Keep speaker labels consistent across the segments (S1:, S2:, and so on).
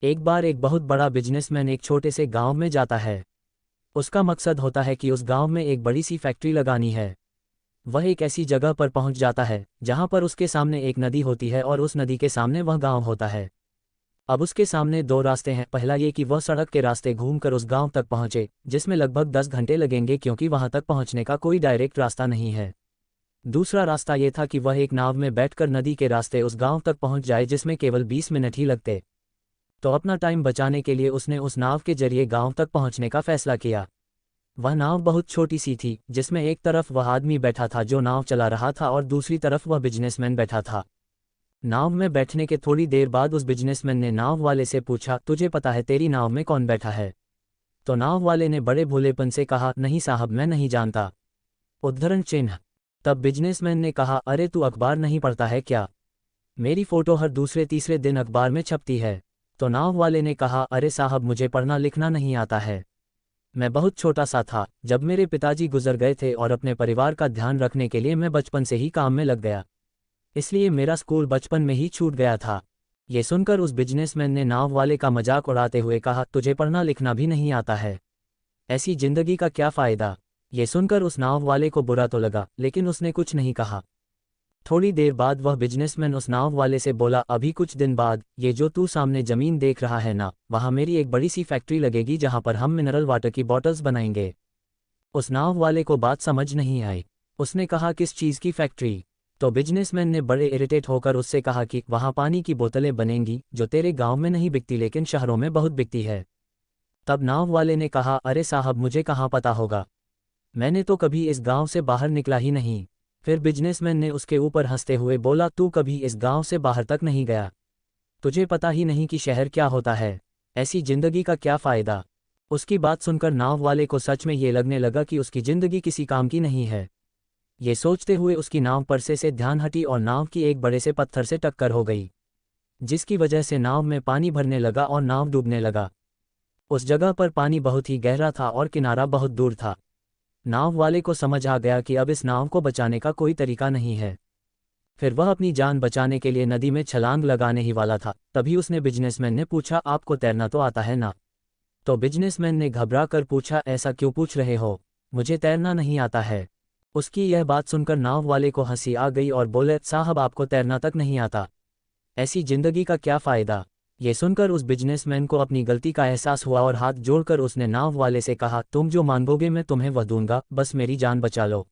S1: एक बार एक बहुत बड़ा बिजनेसमैन एक छोटे से गांव में जाता है। उसका मकसद होता है कि उस गांव में एक बड़ी सी फैक्ट्री लगानी है। वह एक ऐसी जगह पर पहुंच जाता है जहां पर उसके सामने एक नदी होती है और उस नदी के सामने वह गांव होता है। अब उसके सामने दो रास्ते हैं। पहला ये कि वह सड़क के रास्ते घूमकर उस गांव तक पहुंचे, जिसमें लगभग 10 घंटे लगेंगे क्योंकि वहां तक पहुंचने का कोई डायरेक्ट रास्ता नहीं है। दूसरा रास्ता ये था कि वह एक नाव में बैठकर नदी के रास्ते उस गांव तक पहुंच जाए, जिसमें केवल 20 मिनट ही लगते। तो अपना टाइम बचाने के लिए उसने उस नाव के जरिए गांव तक पहुंचने का फैसला किया। वह नाव बहुत छोटी सी थी, जिसमें एक तरफ वह आदमी बैठा था जो नाव चला रहा था और दूसरी तरफ वह बिजनेसमैन बैठा था। नाव में बैठने के थोड़ी देर बाद उस बिजनेसमैन ने नाव वाले से पूछा, तुझे पता है तेरी नाव में कौन बैठा है? तो नाव वाले ने बड़े भोलेपन से कहा, नहीं साहब, मैं नहीं जानता। उद्धरण चिन्ह। तब बिजनेसमैन ने कहा, अरे तू अखबार नहीं पढ़ता है क्या? मेरी फोटो हर दूसरे तीसरे दिन अखबार में छपती है। तो नाव वाले ने कहा, अरे साहब, मुझे पढ़ना लिखना नहीं आता है। मैं बहुत छोटा सा था जब मेरे पिताजी गुजर गए थे और अपने परिवार का ध्यान रखने के लिए मैं बचपन से ही काम में लग गया, इसलिए मेरा स्कूल बचपन में ही छूट गया था। ये सुनकर उस बिजनेसमैन ने नाव वाले का मजाक उड़ाते हुए कहा, तुझे पढ़ना लिखना भी नहीं आता है, ऐसी जिंदगी का क्या फ़ायदा? ये सुनकर उस नाव वाले को बुरा तो लगा, लेकिन उसने कुछ नहीं कहा। थोड़ी देर बाद वह बिजनेसमैन उस नाव वाले से बोला, अभी कुछ दिन बाद ये जो तू सामने ज़मीन देख रहा है ना, वहाँ मेरी एक बड़ी सी फैक्ट्री लगेगी जहाँ पर हम मिनरल वाटर की बॉटल्स बनाएंगे। उस नाव वाले को बात समझ नहीं आई। उसने कहा, किस चीज़ की फैक्ट्री? तो बिजनेसमैन ने बड़े इरिटेट होकर उससे कहा कि वहाँ पानी की बोतलें बनेंगी जो तेरे गांव में नहीं बिकती लेकिन शहरों में बहुत बिकती है। तब नाव वाले ने कहा, अरे साहब, मुझे कहाँ पता होगा, मैंने तो कभी इस गांव से बाहर निकला ही नहीं। फिर बिजनेसमैन ने उसके ऊपर हंसते हुए बोला, तू कभी इस गांव से बाहर तक नहीं गया, तुझे पता ही नहीं कि शहर क्या होता है, ऐसी जिंदगी का क्या फ़ायदा? उसकी बात सुनकर नाव वाले को सच में ये लगने लगा कि उसकी जिंदगी किसी काम की नहीं है। ये सोचते हुए उसकी नाव परसे से ध्यान हटी और नाव की एक बड़े से पत्थर से टक्कर हो गई, जिसकी वजह से नाव में पानी भरने लगा और नाव डूबने लगा। उस जगह पर पानी बहुत ही गहरा था और किनारा बहुत दूर था। नाव वाले को समझ आ गया कि अब इस नाव को बचाने का कोई तरीका नहीं है। फिर वह अपनी जान बचाने के लिए नदी में छलांग लगाने ही वाला था, तभी उसने बिजनेसमैन ने पूछा, आपको तैरना तो आता है ना? तो बिजनेसमैन ने घबरा कर पूछा, ऐसा क्यों पूछ रहे हो, मुझे तैरना नहीं आता है। उसकी यह बात सुनकर नाव वाले को हंसी आ गई और बोले, साहब, आपको तैरना तक नहीं आता, ऐसी जिंदगी का क्या फ़ायदा? ये सुनकर उस बिजनेसमैन को अपनी गलती का एहसास हुआ और हाथ जोड़कर उसने नाव वाले से कहा, तुम जो मांगोगे मैं तुम्हें वह दूंगा, बस मेरी जान बचा लो।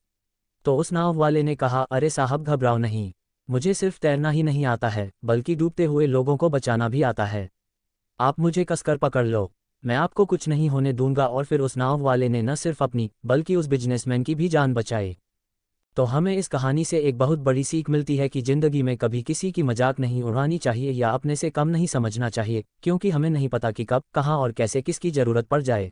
S1: तो उस नाव वाले ने कहा, अरे साहब, घबराओ नहीं, मुझे सिर्फ तैरना ही नहीं आता है बल्कि डूबते हुए लोगों को बचाना भी आता है। आप मुझे कसकर पकड़ लो, मैं आपको कुछ नहीं होने दूंगा। और फिर उस नाव वाले ने न सिर्फ अपनी बल्कि उस बिजनेसमैन की भी जान बचाई। तो हमें इस कहानी से एक बहुत बड़ी सीख मिलती है कि ज़िंदगी में कभी किसी की मजाक नहीं उड़ानी चाहिए या अपने से कम नहीं समझना चाहिए, क्योंकि हमें नहीं पता कि कब, कहाँ और कैसे किसकी ज़रूरत पड़ जाए।